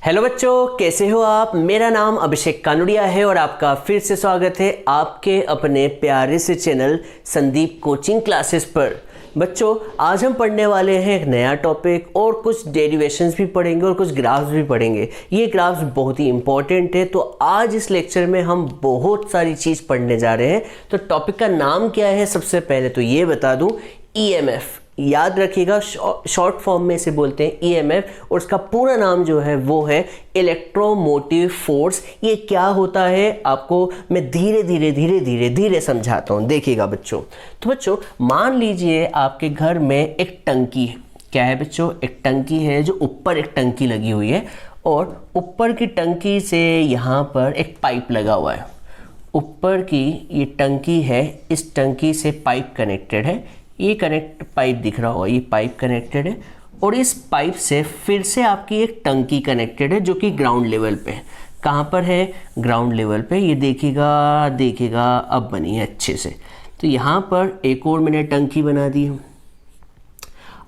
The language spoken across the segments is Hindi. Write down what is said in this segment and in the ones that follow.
हेलो बच्चों, कैसे हो आप। मेरा नाम अभिषेक कानुड़िया है और आपका फिर से स्वागत है आपके अपने प्यारे से चैनल संदीप कोचिंग क्लासेस पर। बच्चों, आज हम पढ़ने वाले हैं एक नया टॉपिक और कुछ डेरिवेशंस भी पढ़ेंगे और कुछ ग्राफ्स भी पढ़ेंगे। ये ग्राफ्स बहुत ही इंपॉर्टेंट है, तो आज इस लेक्चर में हम बहुत सारी चीज़ पढ़ने जा रहे हैं। तो टॉपिक का नाम क्या है, सबसे पहले तो ये बता दूं, ईएमएफ। याद रखिएगा, शॉर्ट फॉर्म में इसे बोलते हैं ईएमएफ और उसका पूरा नाम जो है वो है इलेक्ट्रोमोटिव फोर्स। ये क्या होता है आपको मैं धीरे धीरे समझाता हूँ, देखिएगा बच्चों। तो बच्चों, मान लीजिए आपके घर में एक टंकी है। क्या है बच्चों? एक टंकी है, जो ऊपर एक टंकी लगी हुई है और ऊपर की टंकी से यहाँ पर एक पाइप लगा हुआ है। ऊपर की ये टंकी है, इस टंकी से पाइप कनेक्टेड है। ये कनेक्ट पाइप दिख रहा होगा, ये पाइप कनेक्टेड है और इस पाइप से फिर से आपकी एक टंकी कनेक्टेड है जो कि ग्राउंड लेवल पे है। कहाँ पर है? ग्राउंड लेवल पे। ये देखिएगा अब बनी है अच्छे से। तो यहाँ पर एक और मैंने टंकी बना दी हूँ।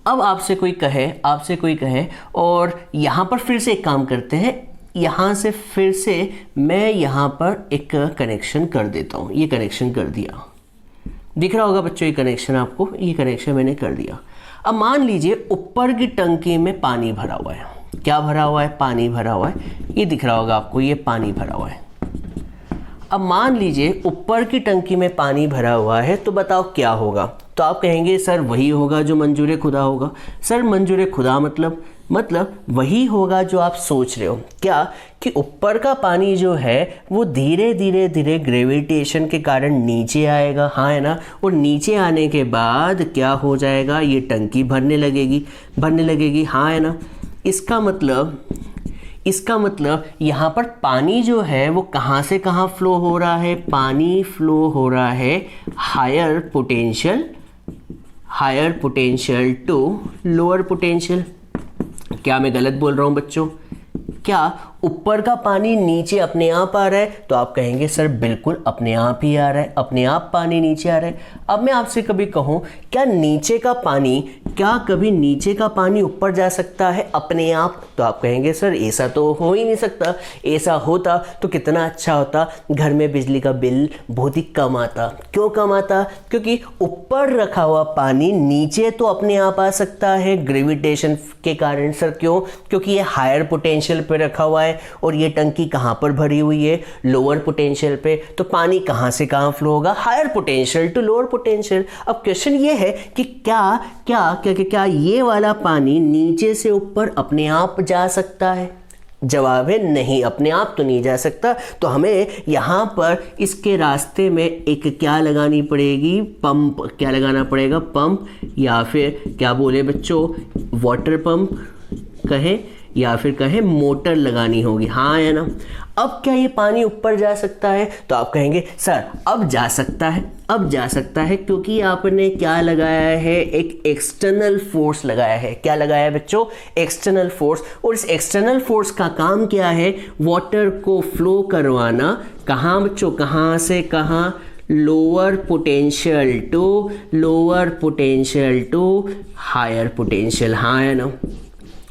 अब आपसे कोई कहे और यहाँ पर फिर से एक काम करते हैं, यहाँ से फिर से मैं यहाँ पर एक कनेक्शन कर देता हूँ। ये कनेक्शन कर दिया, दिख रहा होगा बच्चों ये कनेक्शन आपको, ये कनेक्शन मैंने कर दिया। अब मान लीजिए ऊपर की टंकी में पानी भरा हुआ है। क्या भरा हुआ है? पानी भरा हुआ है। ये दिख रहा होगा आपको, ये पानी भरा हुआ है। अब मान लीजिए ऊपर की टंकी में पानी भरा हुआ है, तो बताओ क्या होगा? तो आप कहेंगे सर वही होगा जो मंजूर खुदा होगा। सर मंजूर खुदा मतलब वही होगा जो आप सोच रहे हो। क्या कि ऊपर का पानी जो है वो धीरे धीरे ग्रेविटेशन के कारण नीचे आएगा, हाँ है ना। और नीचे आने के बाद क्या हो जाएगा? ये टंकी भरने लगेगी, हाँ है ना। इसका मतलब यहाँ पर पानी जो है वो कहाँ से कहाँ फ्लो हो रहा है? पानी फ्लो हो रहा है higher potential to lower potential. क्या मैं गलत बोल रहा हूँ बच्चों? क्या ऊपर का पानी नीचे अपने आप आ रहा है? तो आप कहेंगे सर बिल्कुल अपने आप ही आ रहा है, अपने आप पानी नीचे आ रहा है। अब मैं आपसे कभी कहूँ, क्या कभी नीचे का पानी ऊपर जा सकता है अपने आप? तो आप कहेंगे सर ऐसा तो हो ही नहीं सकता। ऐसा होता तो कितना अच्छा होता, घर में बिजली का बिल बहुत ही कम आता। क्यों कम आता? क्योंकि ऊपर रखा हुआ पानी नीचे तो अपने आप आ सकता है ग्रेविटेशन के कारण। सर क्यों? क्योंकि ये हायर पोटेंशियल पे रखा हुआ है और ये टंकी कहाँ पर भरी हुई है? लोअर पोटेंशियल पे। तो पानी कहाँ से कहाँ फ्लो होगा? Higher potential to lower potential. अब क्वेश्चन ये है कि क्या ये वाला पानी नीचे से ऊपर अपने आप जा सकता है? जवाब है नहीं, अपने आप तो नहीं जा सकता। तो हमें यहाँ पर इसके रास्ते में एक क्या लगानी पड़ेगी? पंप। क्या लगाना पड़ेगा? पंप, या फिर क्या बोले बच्चों, वाटर पंप कहे या फिर कहे मोटर लगानी होगी, हाँ है ना। अब क्या ये पानी ऊपर जा सकता है? तो आप कहेंगे सर अब जा सकता है क्योंकि आपने क्या लगाया है? एक एक्सटर्नल फोर्स लगाया है। क्या लगाया है बच्चों? External force. और इस एक्सटर्नल फोर्स का काम क्या है? वाटर को फ्लो करवाना। कहाँ बच्चों? कहाँ से कहाँ? Lower potential to higher potential, हाँ है ना।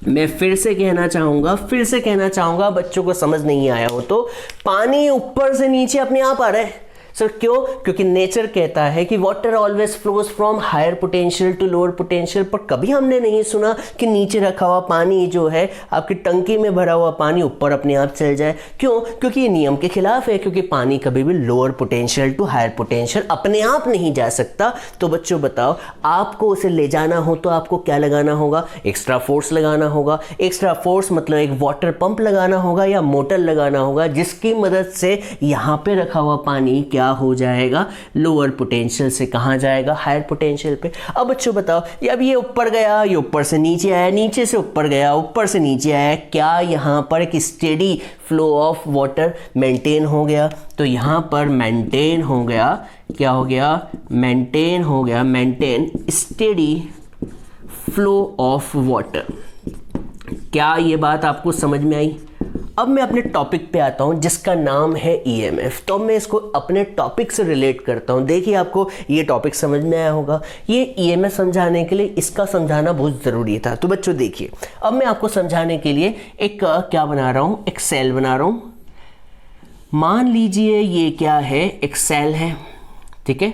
मैं फिर से कहना चाहूँगा बच्चों को समझ नहीं आया हो तो, पानी ऊपर से नीचे अपने आप आ रहा है। सर क्यों? क्योंकि नेचर कहता है कि water always flows from higher potential to lower potential. पर कभी हमने नहीं सुना कि नीचे रखा हुआ पानी जो है, आपकी टंकी में भरा हुआ पानी ऊपर अपने आप चल जाए। क्यों? क्योंकि ये नियम के खिलाफ है, क्योंकि पानी कभी भी lower potential to higher potential अपने आप नहीं जा सकता। तो बच्चों बताओ, आपको उसे ले जाना हो तो आपको क्या लगाना होगा? एक्स्ट्रा फोर्स लगाना होगा। एक्स्ट्रा फोर्स मतलब एक वाटर पंप लगाना होगा या मोटर लगाना होगा, जिसकी मदद से यहाँ पे रखा हुआ पानी क्या हो जाएगा? लोअर पोटेंशियल से कहाँ जाएगा? हायर पोटेंशियल पे। अब बच्चों बताओ, अब ये ऊपर गया, ये ऊपर से नीचे आया, नीचे से ऊपर गया, ऊपर से नीचे आया, क्या यहाँ पर एक steady flow of water maintain हो गया? तो यहाँ पर मेंटेन हो गया, क्या हो गया? Maintain steady flow of water. क्या ये बात आपको समझ में आई? अब मैं अपने टॉपिक पे आता हूँ जिसका नाम है ईएमएफ। तो अब मैं इसको अपने टॉपिक से रिलेट करता हूँ। देखिए आपको ये टॉपिक समझ में आया होगा। ये ईएमएफ समझाने के लिए इसका समझाना बहुत ज़रूरी था। तो बच्चों देखिए, अब मैं आपको समझाने के लिए एक क्या बना रहा हूँ, एक सेल बना रहा हूँ। मान लीजिए ये क्या है, एक सेल है, ठीक है,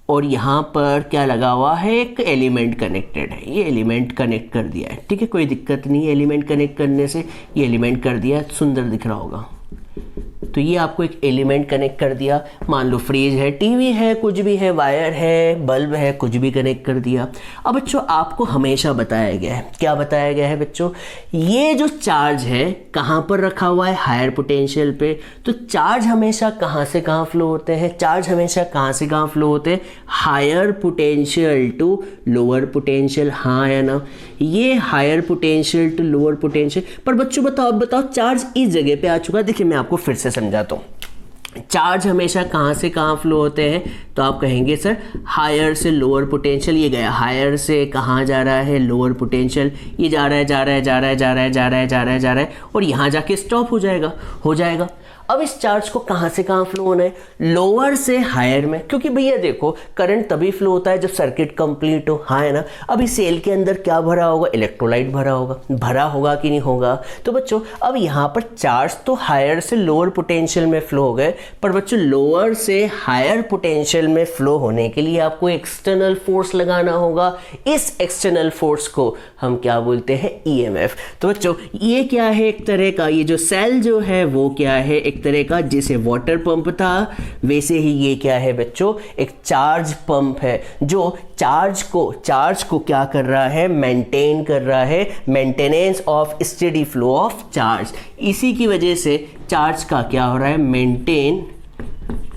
और यहाँ पर क्या लगा हुआ है, एक एलिमेंट कनेक्टेड है। ये एलिमेंट कनेक्ट कर दिया है, ठीक है, कोई दिक्कत नहीं है। एलिमेंट कनेक्ट करने से ये एलिमेंट कर दिया, सुंदर दिख रहा होगा। तो ये आपको एक एलिमेंट कनेक्ट कर दिया। मान लो फ्रिज है, टीवी है, कुछ भी है, वायर है, बल्ब है, कुछ भी कनेक्ट कर दिया। अब बच्चों आपको हमेशा बताया गया है, क्या बताया गया है बच्चों, ये जो चार्ज है कहाँ पर रखा हुआ है, हायर पोटेंशियल पे। तो चार्ज हमेशा कहाँ से कहाँ फ्लो होते हैं, चार्ज हमेशा कहाँ से कहाँ फ्लो होते हैं, higher potential to lower potential. हाँ है ना, ये higher potential to lower potential. पर बच्चों बताओ चार्ज इस जगह पे आ चुका है। देखिए मैं आपको फिर से समझाता हूँ। चार्ज हमेशा कहाँ से कहाँ फ्लो होते हैं, तो आप कहेंगे सर हायर से लोअर पोटेंशियल। ये गया हायर से कहाँ जा रहा है, लोअर पोटेंशियल। ये जा रहा है और यहाँ जाके स्टॉप हो जाएगा। अब इस चार्ज को कहाँ से कहाँ फ्लो होना है, लोअर से हायर में, क्योंकि भैया देखो करंट तभी फ्लो होता है जब सर्किट कंप्लीट हो। हाँ है ना। अब इस सेल के अंदर क्या भरा होगा, इलेक्ट्रोलाइट भरा होगा कि नहीं होगा। तो बच्चों अब यहाँ पर चार्ज तो हायर से लोअर पोटेंशियल में फ्लो हो गए, पर बच्चों लोअर से हायर पोटेंशियल में फ्लो होने के लिए आपको एक्सटर्नल फोर्स लगाना होगा। इस एक्सटर्नल फोर्स को हम क्या बोलते हैं, ईएमएफ। तो बच्चों ये क्या है, एक तरह का ये जो सेल जो है वो क्या है, एक तरह का जैसे वाटर पंप था वैसे ही ये क्या है बच्चों, एक चार्ज पंप है जो चार्ज को क्या कर रहा है, मेंटेन कर रहा है, maintenance of steady flow of charge. इसी की वजह से चार्ज का क्या हो रहा है, मेंटेन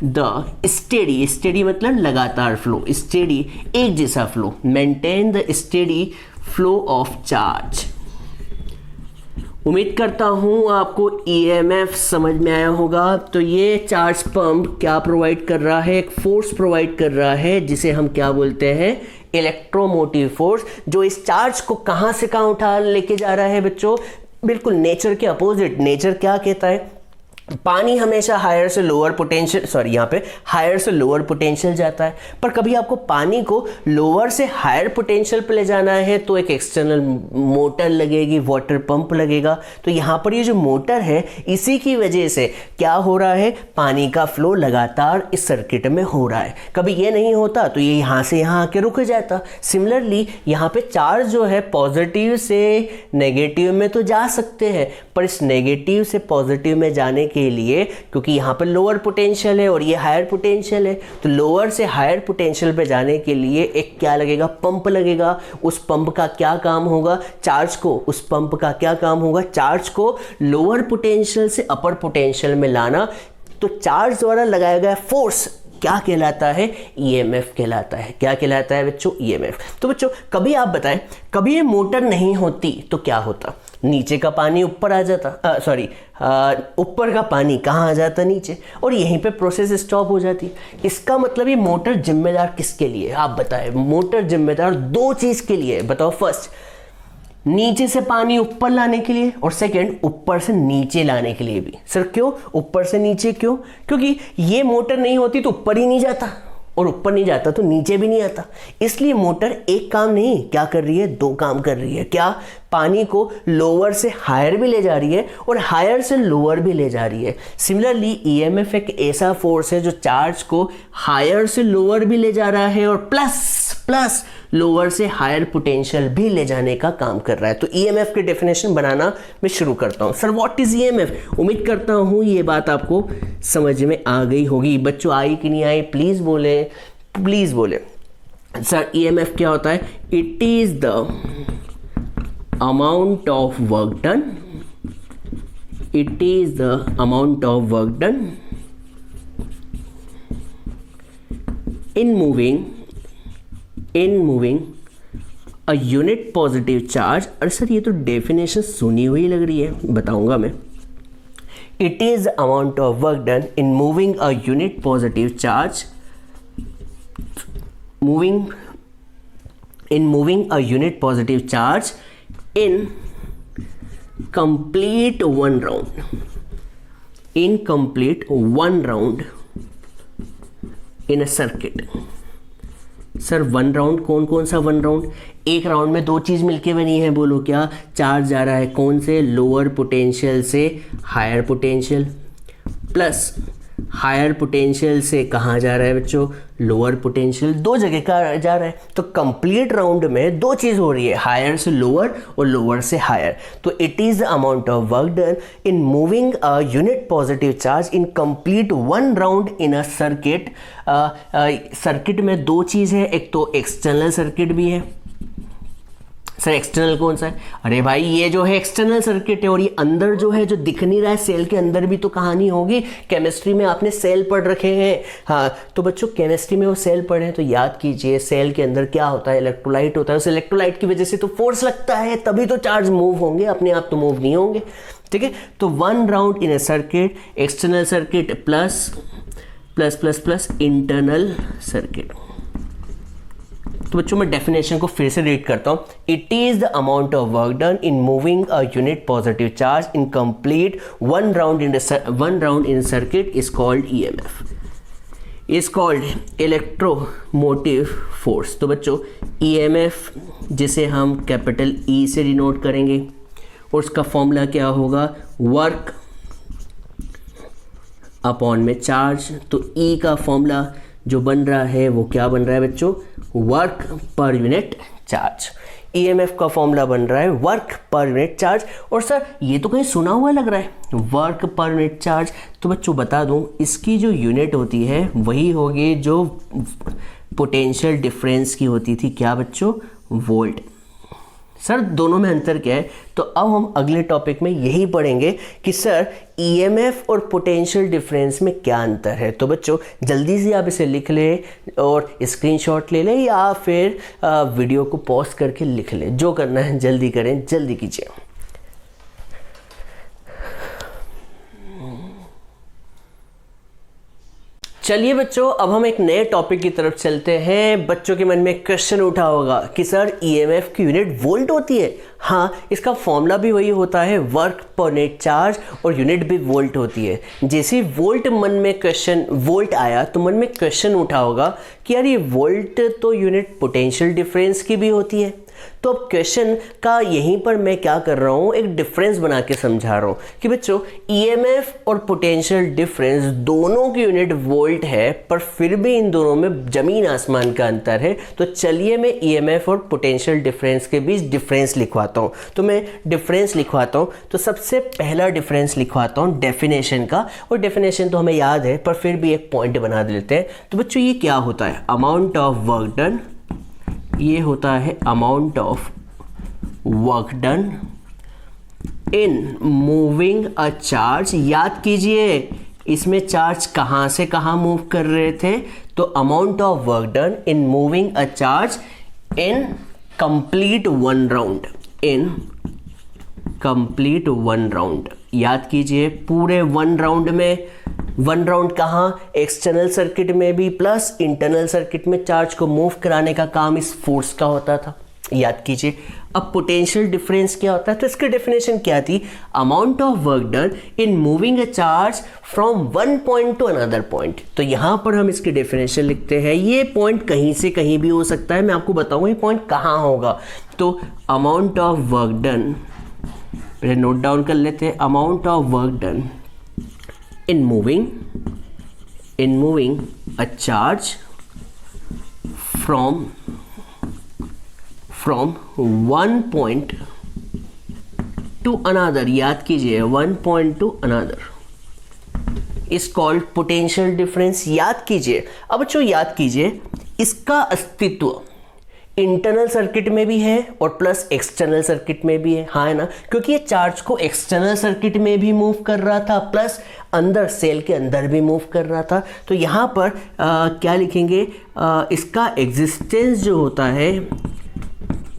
द स्टेडी मतलब लगातार फ्लो, स्टेडी एक जैसा flow, maintain the steady flow of charge. उम्मीद करता हूँ आपको ईएमएफ समझ में आया होगा। तो ये चार्ज पंप क्या प्रोवाइड कर रहा है, एक फोर्स प्रोवाइड कर रहा है जिसे हम क्या बोलते हैं, इलेक्ट्रोमोटिव फोर्स, जो इस चार्ज को कहाँ से कहाँ उठा लेके जा रहा है बच्चों, बिल्कुल नेचर के अपोजिट। नेचर क्या कहता है, पानी हमेशा हायर से लोअर पोटेंशियल, यहाँ पे हायर से लोअर पोटेंशियल जाता है। पर कभी आपको पानी को लोअर से हायर पोटेंशियल पे ले जाना है तो एक एक्सटर्नल मोटर लगेगी, वाटर पंप लगेगा। तो यहाँ पर ये जो मोटर है इसी की वजह से क्या हो रहा है, पानी का फ्लो लगातार इस सर्किट में हो रहा है। कभी ये नहीं होता तो ये यहाँ से यहाँ आके रुक जाता। सिमिलरली यहाँ पे चार्ज जो है पॉजिटिव से नेगेटिव में तो जा सकते हैं, पर इस नेगेटिव से पॉजिटिव में जाने के लिए, क्योंकि यहाँ पर लोअर पोटेंशियल है और ये हायर पोटेंशियल है, तो लोअर से हायर पोटेंशियल पे जाने के लिए एक क्या लगेगा, पंप लगेगा। उस पंप का क्या काम होगा, चार्ज को, उस पंप का क्या काम होगा, चार्ज को लोअर पोटेंशियल से अपर पोटेंशियल में लाना। तो चार्ज द्वारा लगाया गया फोर्स क्या कहलाता है, ईएमएफ कहलाता है। क्या कहलाता है बच्चों, ईएमएफ। तो बच्चों कभी आप बताएं, कभी ये मोटर नहीं होती तो क्या होता, नीचे का पानी ऊपर आ जाता, ऊपर का पानी कहाँ आ जाता, नीचे, और यहीं पे प्रोसेस स्टॉप हो जाती। इसका मतलब ये मोटर जिम्मेदार किसके लिए, आप बताएं। मोटर जिम्मेदार दो चीज के लिए, बताओ। फर्स्ट, नीचे से पानी ऊपर लाने के लिए, और सेकंड, ऊपर से नीचे लाने के लिए भी। सर क्यों ऊपर से नीचे, क्यों? क्योंकि ये मोटर नहीं होती तो ऊपर ही नहीं जाता, और ऊपर नहीं जाता तो नीचे भी नहीं आता। इसलिए मोटर एक काम नहीं क्या कर रही है, दो काम कर रही है। क्या, पानी को लोअर से हायर भी ले जा रही है और हायर से लोअर भी ले जा रही है। सिमिलरली ईएमएफ एक ऐसा फोर्स है जो चार्ज को हायर से लोअर भी ले जा रहा है और प्लस लोअर से हायर पोटेंशियल भी ले जाने का काम कर रहा है। तो ईएमएफ की डेफिनेशन बनाना मैं शुरू करता हूं। Sir what is EMF? उम्मीद करता हूं ये बात आपको समझ में आ गई होगी। बच्चों आई कि नहीं आई, प्लीज बोले। सर ईएमएफ क्या होता है? It is the amount of work done, it is the amount of work done in moving a unit positive charge। अरे सर ये तो डेफिनेशन सुनी हुई लग रही है, बताऊंगा मैं। It is the amount of work done in moving a unit positive charge, moving a unit positive charge in complete one round। Incomplete one round in a circuit. Sir one round कौन कौन सा वन राउंड? एक राउंड में दो चीज़ मिलके बनी है, बोलो क्या? चार्ज जा रहा है कौन से? लोअर पोटेंशियल से higher potential, plus higher potential से कहाँ जा रहा है बच्चों? Lower potential. दो जगह का जा रहा है, तो कंप्लीट राउंड में दो चीज़ हो रही है, हायर से लोअर और लोअर से हायर। तो it is the amount of work done in moving a unit positive charge in complete one round in a circuit. Circuit में दो चीज़ है, एक तो एक्सटर्नल सर्किट भी है। सर एक्सटर्नल कौन सा है? अरे भाई ये जो है एक्सटर्नल सर्किट है, और ये अंदर जो है जो दिख नहीं रहा है, सेल के अंदर भी तो कहानी होगी। केमिस्ट्री में आपने सेल पढ़ रखे हैं, हाँ तो बच्चों केमिस्ट्री में वो सेल पढ़े हैं तो याद कीजिए सेल के अंदर क्या होता है? इलेक्ट्रोलाइट होता है। उस इलेक्ट्रोलाइट की वजह से तो फोर्स लगता है, तभी तो चार्ज मूव होंगे, अपने आप तो मूव नहीं होंगे। ठीक है, तो one round in A circuit, external circuit plus plus plus plus internal circuit. तो बच्चों मैं डेफिनेशन को फिर से रीड करता हूँ। It is the amount of work done in moving a unit positive charge in complete one round in circuit is called EMF, is called electromotive force. तो बच्चों ईएमएफ जिसे हम कैपिटल ई से डिनोट करेंगे, और उसका फॉर्मूला क्या होगा? वर्क अपॉन में चार्ज। तो ई का फॉर्मूला जो बन रहा है वो क्या बन रहा है बच्चों? Work per unit charge. EMF का फॉर्मूला बन रहा है वर्क पर यूनिट चार्ज। और सर ये तो कहीं सुना हुआ लग रहा है, वर्क पर यूनिट चार्ज। तो बच्चों बता दूं, इसकी जो यूनिट होती है वही होगी जो पोटेंशियल डिफरेंस की होती थी। क्या बच्चों? वोल्ट। सर दोनों में अंतर क्या है? तो अब हम अगले टॉपिक में यही पढ़ेंगे कि सर ईएमएफ और पोटेंशियल डिफरेंस में क्या अंतर है। तो बच्चों जल्दी से आप इसे लिख लें और स्क्रीनशॉट ले लें, या फिर वीडियो को पॉज करके लिख लें। जो करना है जल्दी करें, जल्दी कीजिए। चलिए बच्चों अब हम एक नए टॉपिक की तरफ चलते हैं। बच्चों के मन में क्वेश्चन उठा होगा कि सर ईएमएफ की यूनिट वोल्ट होती है। हाँ, इसका फॉर्मूला भी वही होता है, वर्क पर यूनिट चार्ज, और यूनिट भी वोल्ट होती है। जैसे वोल्ट मन में क्वेश्चन वोल्ट आया तो मन में क्वेश्चन उठा होगा कि यार ये वोल्ट तो यूनिट पोटेंशियल डिफरेंस की भी होती है। तो अब क्वेश्चन का यहीं पर मैं क्या कर रहा हूँ, एक डिफरेंस बना के समझा रहा हूँ कि बच्चों ईएमएफ और पोटेंशियल डिफरेंस दोनों की यूनिट वोल्ट है, पर फिर भी इन दोनों में जमीन आसमान का अंतर है। तो चलिए मैं ईएमएफ और पोटेंशियल डिफरेंस के बीच डिफरेंस लिखवाता हूँ। तो मैं डिफरेंस लिखवाता हूँ। तो सबसे पहला डिफरेंस लिखवाता हूँ डेफिनेशन का, और डेफिनेशन तो हमें याद है पर फिर भी एक पॉइंट बना देते हैं। तो बच्चों ये क्या होता है? अमाउंट ऑफ वर्क डन, ये होता है amount of work done in moving a charge. याद कीजिए इसमें चार्ज कहाँ से कहाँ मूव कर रहे थे? तो amount of work done in moving a charge in complete one round, in complete one round. याद कीजिए पूरे वन राउंड में, वन राउंड कहाँ? एक्सटर्नल सर्किट में भी प्लस इंटरनल सर्किट में चार्ज को मूव कराने का काम इस फोर्स का होता था। याद कीजिए। अब पोटेंशियल डिफरेंस क्या होता है? तो इसकी डेफिनेशन क्या थी? Amount of work done in moving a charge from one point two another point. तो यहाँ पर हम इसकी डेफिनेशन लिखते हैं। ये पॉइंट कहीं से कहीं भी हो सकता है, मैं आपको बताऊंगा ये पॉइंट कहाँ होगा। तो अमाउंट ऑफ वर्क डन, पहले नोट डाउन कर लेते हैं। Amount of work done in moving a charge from one point to another। याद कीजिए one point to another is called potential difference। याद कीजिए। अब बच्चों याद कीजिए इसका अस्तित्व इंटरनल सर्किट में भी है और प्लस एक्सटर्नल सर्किट में भी है। हाँ है ना, क्योंकि ये चार्ज को एक्सटर्नल सर्किट में भी मूव कर रहा था प्लस अंदर सेल के अंदर भी मूव कर रहा था। तो यहाँ पर क्या लिखेंगे? इसका एग्जिस्टेंस जो होता है,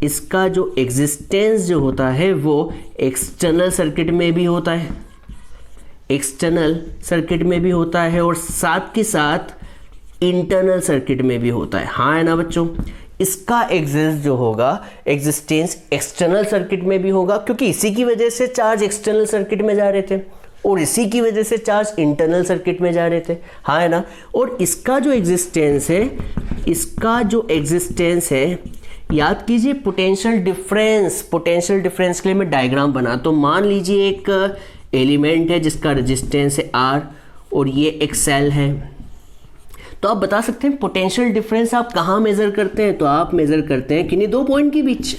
इसका जो एग्जिस्टेंस जो होता है वो एक्सटर्नल सर्किट में भी होता है, एक्सटर्नल सर्किट में भी होता है, और साथ के साथ इंटरनल सर्किट में भी होता है। हाँ है ना बच्चों, इसका एग्जिस्ट जो होगा, एग्जिस्टेंस एक्सटर्नल सर्किट में भी होगा, क्योंकि इसी की वजह से चार्ज एक्सटर्नल सर्किट में जा रहे थे। और इसी की वजह से चार्ज इंटरनल सर्किट में जा रहे थे, हाँ है ना। और इसका जो एग्जिस्टेंस है, याद कीजिए पोटेंशियल डिफरेंस के लिए मैं डायग्राम बना, तो मान लीजिए एक एलिमेंट है जिसका रेजिस्टेंस है R और ये एक सेल है, तो आप बता सकते हैं पोटेंशियल डिफरेंस आप कहाँ मेज़र करते हैं, तो आप मेज़र करते हैं किन्हीं दो पॉइंट के बीच।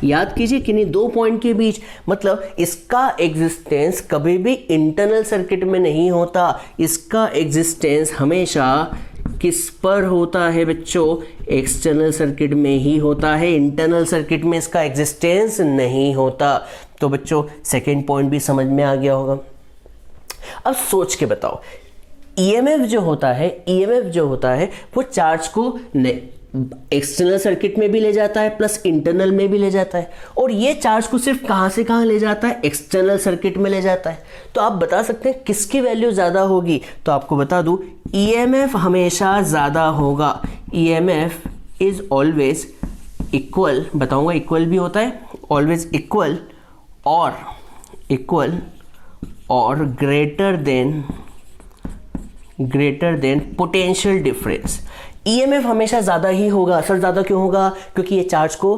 याद कीजिए किन्हीं दो पॉइंट के बीच, मतलब इसका एग्जिस्टेंस कभी भी इंटरनल सर्किट में नहीं होता, इसका एग्जिस्टेंस हमेशा किस पर होता है बच्चों, एक्सटर्नल सर्किट में ही होता है, इंटरनल सर्किट में इसका एग्जिस्टेंस नहीं होता। तो बच्चों सेकेंड पॉइंट भी समझ में आ गया होगा। अब सोच के बताओ, ईएमएफ जो होता है वो चार्ज को एक्सटर्नल सर्किट में भी ले जाता है प्लस इंटरनल में भी ले जाता है, और ये चार्ज को सिर्फ कहाँ से कहाँ ले जाता है, एक्सटर्नल सर्किट में ले जाता है। तो आप बता सकते हैं किसकी वैल्यू ज़्यादा होगी, तो आपको बता दूं ईएमएफ हमेशा ज़्यादा होगा। ईएमएफ इज ऑलवेज इक्वल, बताऊंगा इक्वल भी होता है, ऑलवेज इक्वल और greater than potential difference. EMF हमेशा ज़्यादा ही होगा। सर ज़्यादा क्यों होगा, क्योंकि ये चार्ज को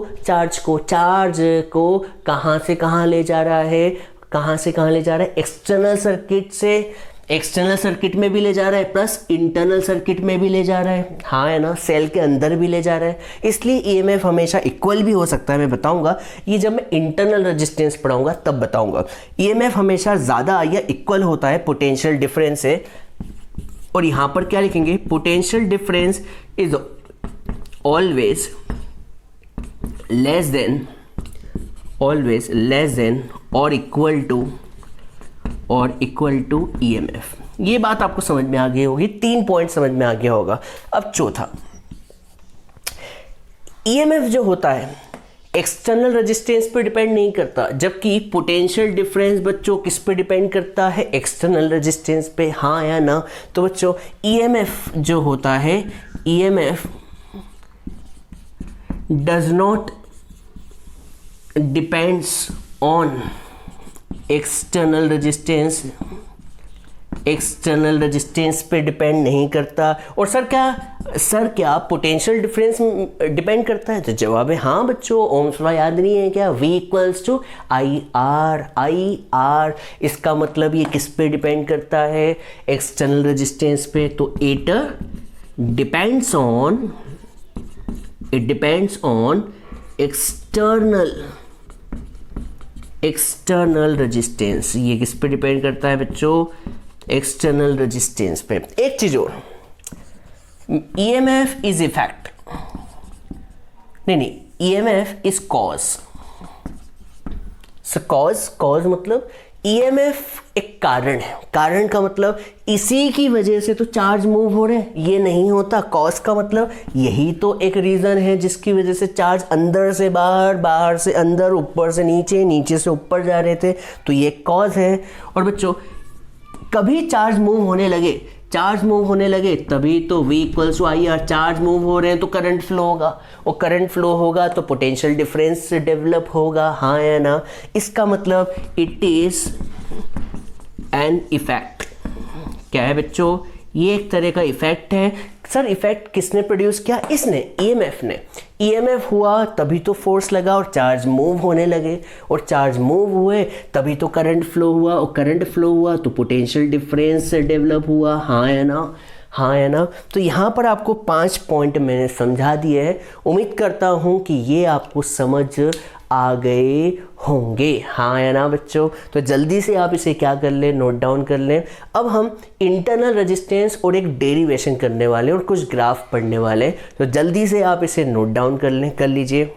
कहाँ से कहाँ ले जा रहा है, एक्सटर्नल सर्किट में भी ले जा रहा है प्लस इंटरनल सर्किट में भी ले जा रहा है, हाँ है ना, सेल के अंदर भी ले जा रहा है, इसलिए ईएमएफ हमेशा इक्वल भी हो सकता है। मैं बताऊंगा ये जब मैं इंटरनल रेजिस्टेंस पढ़ाऊंगा तब बताऊंगा। ईएमएफ हमेशा ज़्यादा या इक्वल होता है पोटेंशियल डिफरेंस से, और यहां पर क्या लिखेंगे, potential difference is always less than और इक्वल टू ईएमएफ। ये बात आपको समझ में आ गई होगी, 3 पॉइंट समझ में आ गया होगा। अब चौथा, ईएमएफ जो होता है एक्सटर्नल रेजिस्टेंस पे डिपेंड नहीं करता, जबकि पोटेंशियल डिफरेंस बच्चों किस पे डिपेंड करता है, एक्सटर्नल रेजिस्टेंस पे, हाँ या ना। तो बच्चों ईएमएफ जो होता है, EMF does not depends on external resistance पे डिपेंड नहीं करता। और सर क्या पोटेंशियल डिफरेंस डिपेंड करता है, तो जवाब है हाँ बच्चों, ओम्स लॉ याद नहीं है क्या, V इक्वल्स टू IR। इसका मतलब ये किस पे डिपेंड करता है, एक्सटर्नल रेजिस्टेंस पे, तो it depends on external resistance. ये किस पे डिपेंड करता है बच्चों, एक्सटर्नल रेजिस्टेंस पे। एक चीज और, ईएमएफ इज इफेक्ट, नहीं, ईएमएफ इज कॉज। कॉज मतलब ईएमएफ एक कारण है, कारण का मतलब इसी की वजह से तो चार्ज मूव हो रहे हैं, ये नहीं होता। कॉज का मतलब यही तो एक रीज़न है जिसकी वजह से चार्ज अंदर से बाहर, बाहर से अंदर, ऊपर से नीचे, नीचे से ऊपर जा रहे थे, तो ये कॉज है। और बच्चों कभी चार्ज मूव होने लगे तभी तो V equals to IR, charge move हो रहे हैं तो करंट फ्लो होगा, और करंट फ्लो होगा तो पोटेंशियल डिफरेंस डेवलप होगा, हाँ या ना। इसका मतलब इट इज एन इफेक्ट। क्या है बच्चों, ये एक तरह का इफेक्ट है। सर इफेक्ट किसने प्रोड्यूस किया, इसने, ईएमएफ ने। ईएमएफ हुआ तभी तो फोर्स लगा और चार्ज मूव होने लगे, और चार्ज मूव हुए तभी तो करंट फ्लो हुआ, और करंट फ्लो हुआ तो पोटेंशियल डिफरेंस डेवलप हुआ, हाँ या ना। तो यहाँ पर आपको 5 पॉइंट मैंने समझा दिए हैं। उम्मीद करता हूँ कि ये आपको समझ आ गए होंगे, हाँ या ना बच्चों। तो जल्दी से आप इसे क्या कर लें, नोट डाउन कर लें। अब हम इंटरनल रेजिस्टेंस और एक डेरिवेशन करने वाले हैं और कुछ ग्राफ पढ़ने वाले हैं, तो जल्दी से आप इसे नोट डाउन कर लें, कर लीजिए।